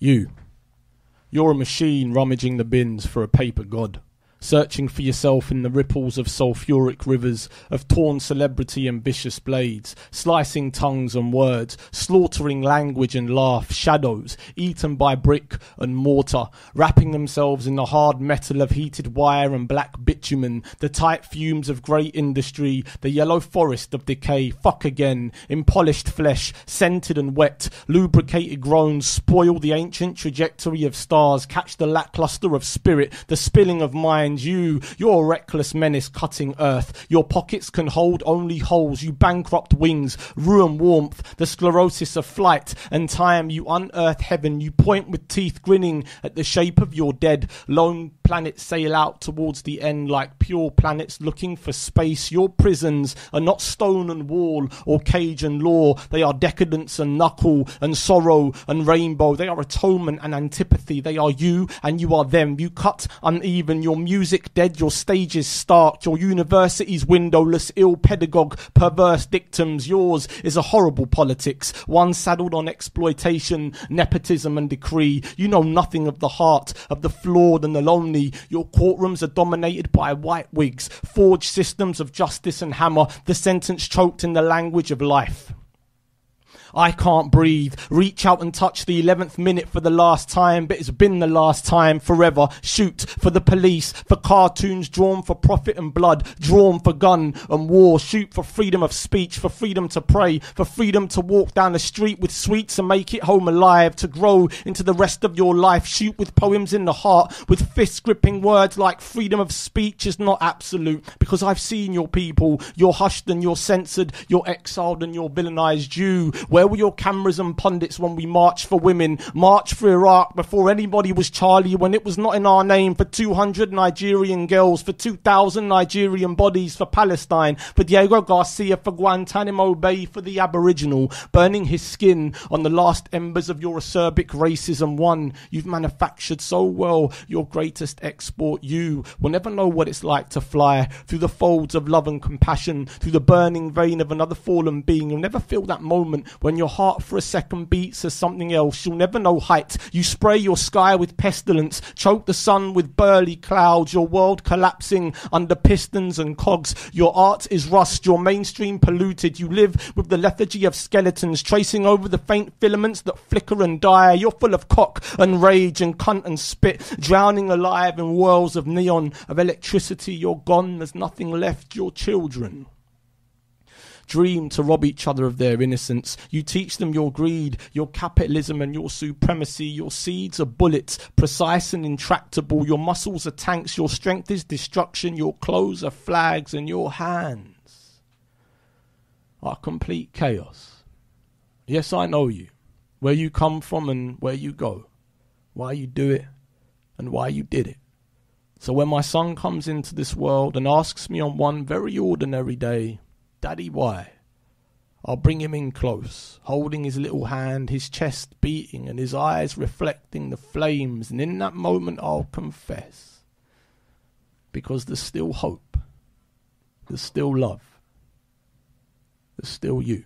You're a machine rummaging the bins for a paper god, searching for yourself in the ripples of sulphuric rivers, of torn celebrity and vicious blades, slicing tongues and words, slaughtering language and laugh, shadows, eaten by brick and mortar, wrapping themselves in the hard metal of heated wire and black bitumen, the tight fumes of great industry, the yellow forest of decay, fuck again, in polished flesh, scented and wet, lubricated groans, spoil the ancient trajectory of stars, catch the lackluster of spirit, the spilling of mind. You're a reckless menace cutting earth. Your pockets can hold only holes. You bankrupt wings, ruin warmth, the sclerosis of flight and time. You unearth heaven. You point with teeth grinning at the shape of your dead. Lone planets sail out towards the end like pure planets looking for space. Your prisons are not stone and wall or cage and law. They are decadence and knuckle and sorrow and rainbow. They are atonement and antipathy. They are you and you are them. You cut uneven. Your music dead, your stages stark, your university's windowless, ill pedagogue, perverse dictums. Yours is a horrible politics, one saddled on exploitation, nepotism and decree. You know nothing of the heart, of the flawed and the lonely. Your courtrooms are dominated by white wigs, forged systems of justice and hammer, the sentence choked in the language of life. I can't breathe. Reach out and touch the 11th minute for the last time, but it's been the last time forever. Shoot for the police, for cartoons drawn for profit and blood, drawn for gun and war. Shoot for freedom of speech, for freedom to pray, for freedom to walk down the street with sweets and make it home alive, to grow into the rest of your life. Shoot with poems in the heart, with fist gripping words like freedom of speech is not absolute, because I've seen your people. You're hushed and you're censored, you're exiled and you're villainized. Where were your cameras and pundits when we marched for women, marched for Iraq before anybody was Charlie, when it was not in our name, for 200 Nigerian girls, for 2,000 Nigerian bodies, for Palestine, for Diego Garcia, for Guantanamo Bay, for the Aboriginal, burning his skin on the last embers of your acerbic racism. One you've manufactured so well, your greatest export. You will never know what it's like to fly through the folds of love and compassion, through the burning vein of another fallen being. You'll never feel that moment when your heart for a second beats as something else. You'll never know height. You spray your sky with pestilence, choke the sun with burly clouds, your world collapsing under pistons and cogs. Your art is rust, your mainstream polluted. You live with the lethargy of skeletons, tracing over the faint filaments that flicker and die. You're full of cock and rage and cunt and spit, drowning alive in whirls of neon, of electricity. You're gone, there's nothing left. Your children dream to rob each other of their innocence. You teach them your greed, your capitalism and your supremacy. Your seeds are bullets, precise and intractable. Your muscles are tanks, your strength is destruction. Your clothes are flags and your hands are complete chaos. Yes, I know you, where you come from and where you go, why you do it and why you did it. So when my son comes into this world and asks me on one very ordinary day, Daddy, why? I'll bring him in close, holding his little hand, his chest beating and his eyes reflecting the flames. And in that moment I'll confess, because there's still hope, there's still love, there's still you.